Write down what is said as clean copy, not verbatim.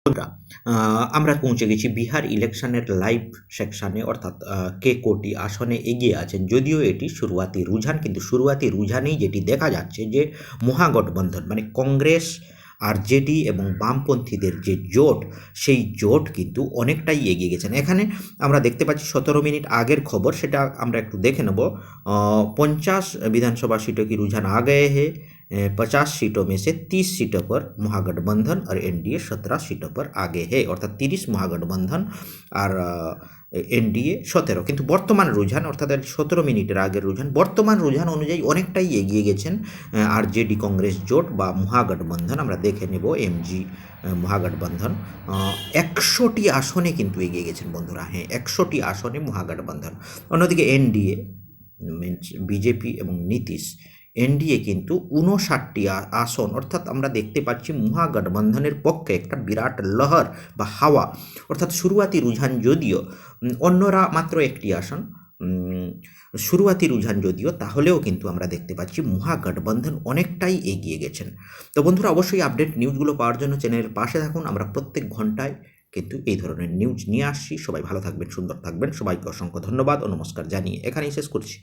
বন্ধুরা, আমরা পৌঁছে গেছি বিহার ইলেকশনের লাইভ সেকশানে, অর্থাৎ কে কোটি আসনে এগিয়ে আছেন। যদিও এটি শুরুয়াতি রুঝান, কিন্তু শুরুয়াতি রুঝানেই যেটি দেখা যাচ্ছে যে মহাগঠবন্ধন মানে কংগ্রেস, আরজেডি এবং বামপন্থীদের যে জোট, সেই জোট কিন্তু অনেকটাই এগিয়ে গেছেন। এখানে আমরা দেখতে পাচ্ছি 17 মিনিট আগের খবর, সেটা আমরা একটু দেখে নেব। 50 विधानसभा सीटों की रुझान आ गए हैं। 50 सीटों में से 30 सीटों पर महागठबंधन और एनडीए 17 सीटों पर आगे है, অর্থাৎ 30 মহাগঠবন্ধন আর এনডিএ 17। কিন্তু বর্তমান রুঝান, অর্থাৎ 17 মিনিটের আগের রুঝান, বর্তমান রুঝান অনুযায়ী অনেকটাই এগিয়ে গেছেন আরজেডি কংগ্রেস জোট বা মহাগঠবন্ধন। আমরা দেখে নেব এমজি মহাগঠবন্ধন 100টি আসনে কিন্তু এগিয়ে গেছেন বন্ধুরা। হ্যাঁ, 100টি আসনে মহাগঠবন্ধন। অন্যদিকে এনডিএ মিনস বিজেপি এবং নীতিশ, এনডিএ কিন্তু 59টি আসন, অর্থাৎ আমরা দেখতে পাচ্ছি মহাগঠবন্ধনের পক্ষে একটা বিরাট লহর বা হাওয়া। অর্থাৎ শুরুয়াতি রুঝান যদিও, অন্যরা মাত্র একটি আসন, শুরুয়াতি রুঝান যদিও, তাহলেও কিন্তু আমরা দেখতে পাচ্ছি মহাগঠবন্ধন অনেকটাই এগিয়ে গেছেন। তো বন্ধুরা, অবশ্যই আপডেট নিউজগুলো পাওয়ার জন্য চ্যানেলের পাশে থাকুন। আমরা প্রত্যেক ঘন্টায় কিন্তু এই ধরনের নিউজ নিয়ে আসছি। সবাই ভালো থাকবেন, সুন্দর থাকবেন। সবাইকে অসংখ্য ধন্যবাদ ও নমস্কার জানিয়ে এখানেই শেষ করছি।